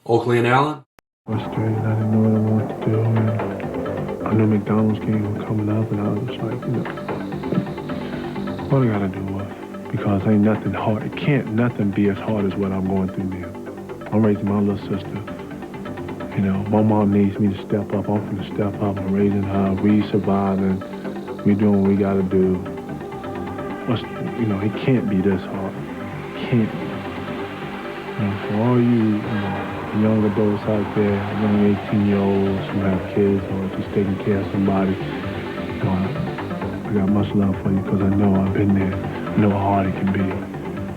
Oakley and Allen? Frustrated, I didn't know what I wanted to do, and I knew McDonald's game was coming up, and I was just like, what I gotta do what? Because ain't nothing hard. It can't nothing be as hard as what I'm going through now. I'm raising my little sister. You know, my mom needs me to step up. I'm gonna step up. I'm raising her. We surviving. We doing what we gotta do. It can't be this hard. It can't be. For all you young adults out there, young 18-year-olds who have kids or just taking care of somebody, I got much love for you because I know I've been there. I know how hard it can be.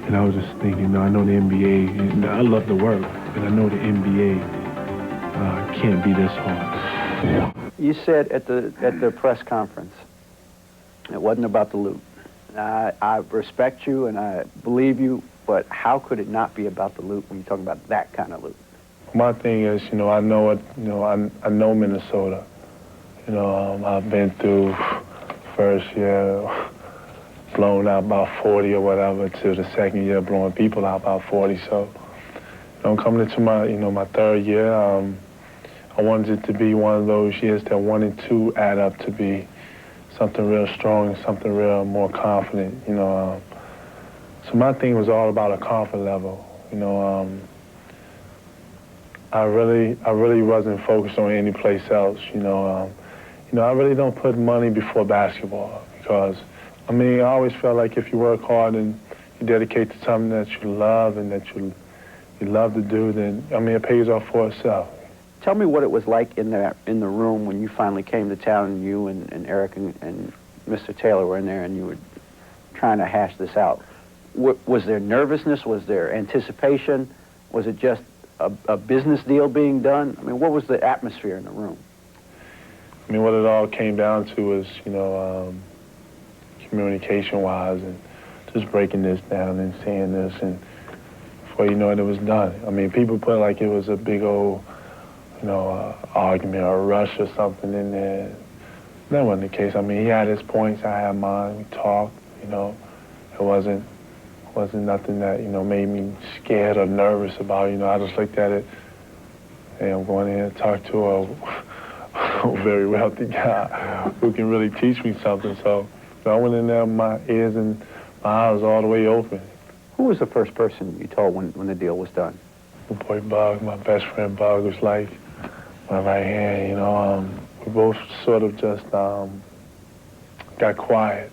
And I was just thinking, I know the NBA, and I love the work, but I know the NBA can't be this hard. You said at the press conference, it wasn't about the loot. I respect you and I believe you, but how could it not be about the loot when you're talking about that kind of loot? My thing is, I know it. I know Minnesota. I've been through first year blown out about 40 or whatever to the second year blowing people out about 40. So, coming into my third year, I wanted it to be one of those years that 1 and 2 add up to be something real strong, something real more confident. So my thing was all about a comfort level. I really wasn't focused on any place else. I really don't put money before basketball because, I always felt like if you work hard and you dedicate to something that you love and that you love to do, then, it pays off for itself. Tell me what it was like in the room when you finally came to town and you and Eric and Mr. Taylor were in there and you were trying to hash this out. Was there nervousness? Was there anticipation? Was it just a business deal being done? What was the atmosphere in the room? What it all came down to was, communication-wise and just breaking this down and seeing this, and before you know it, it was done. People put like it was a big old, argument or a rush or something in there. That wasn't the case. He had his points, I had mine. We talked, It wasn't nothing that, made me scared or nervous about, I just looked at it, hey, I'm going in and talk to a very wealthy guy who can really teach me something. So I went in there, my ears and my eyes all the way open. Who was the first person you told when the deal was done? My boy Bug, my best friend Bug, was like my right hand, we both sort of just got quiet.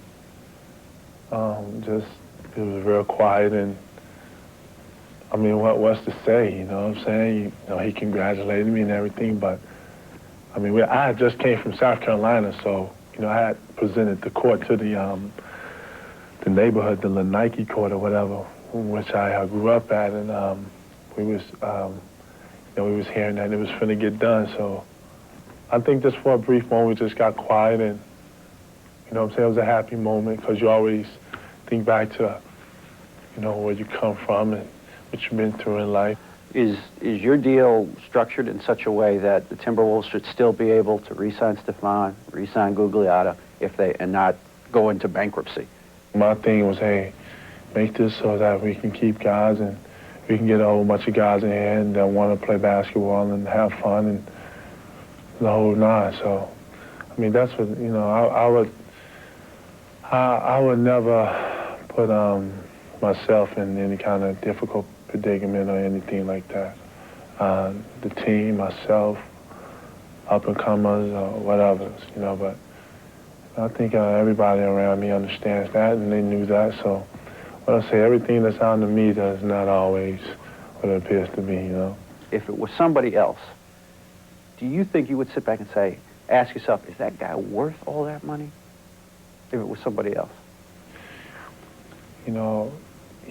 It was real quiet, and what's to say, what I'm saying? He congratulated me and everything, but I just came from South Carolina, so I had presented the court to the neighborhood, the Nike court or whatever, which I grew up at, and we was hearing that it was finna get done. So I think just for a brief moment, we just got quiet, and it was a happy moment because you always think back to where you come from and what you've been through in life. Is your deal structured in such a way that the Timberwolves should still be able to re-sign Stefan, re-sign Gugliotta and not go into bankruptcy? My thing was, hey, make this so that we can keep guys and we can get a whole bunch of guys in here that want to play basketball and have fun and the whole nine. So, that's what, I would never put myself in any kind of difficult predicament or anything like that. The team, myself, up-and-comers or whatever, but I think everybody around me understands that and they knew that. So what I say, everything that's on to me does not always what it appears to be, If it was somebody else, do you think you would sit back and ask yourself, is that guy worth all that money? If it was somebody else? You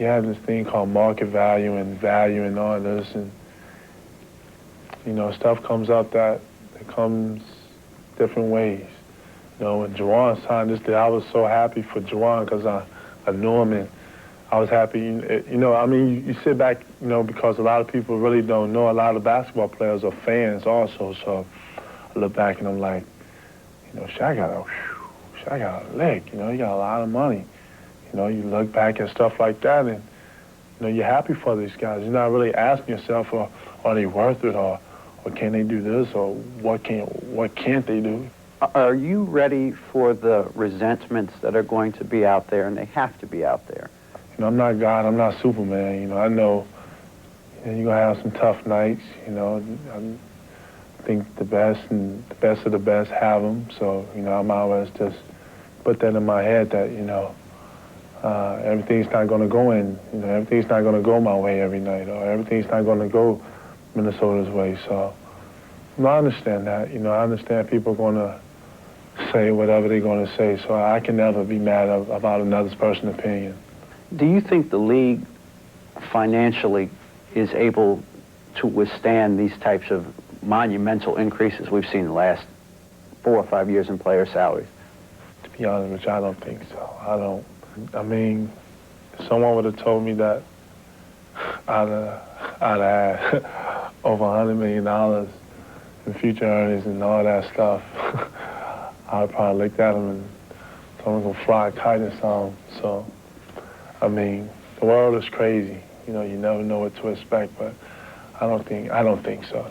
have this thing called market value and all this, and, stuff comes up that comes different ways. When Juwan signed this deal, I was so happy for Juwan because I knew him and I was happy. You sit back, because a lot of people really don't know. A lot of basketball players are fans also, so I look back and I'm like, Shaq got a leg, he got a lot of money. You look back at stuff like that and, know, you're happy for these guys. You're not really asking yourself, are they worth it, or can they do this, or what can't they do? Are you ready for the resentments that are going to be out there, and they have to be out there? You know, I'm not God, I'm not Superman. You know, I know, you know, you're gonna have some tough nights. You know, I think the best of the best have them. So, you know, I'm always just put that in my head that, you know, everything's not gonna go everything's not gonna go my way every night, or everything's not gonna go Minnesota's way. So, you know, I understand that. You know, I understand people are gonna say whatever they're gonna say. So I can never be mad about another person's opinion. Do you think the league financially is able to withstand these types of monumental increases we've seen in the last 4 or 5 years in player salaries? To be honest with you, I don't think so. I mean, if someone would have told me that I'd have had over $100 million in future earnings and all that stuff, I'd probably looked at them and told them to go fly a kite or something. So, I mean, the world is crazy. You know, you never know what to expect, but I don't think so.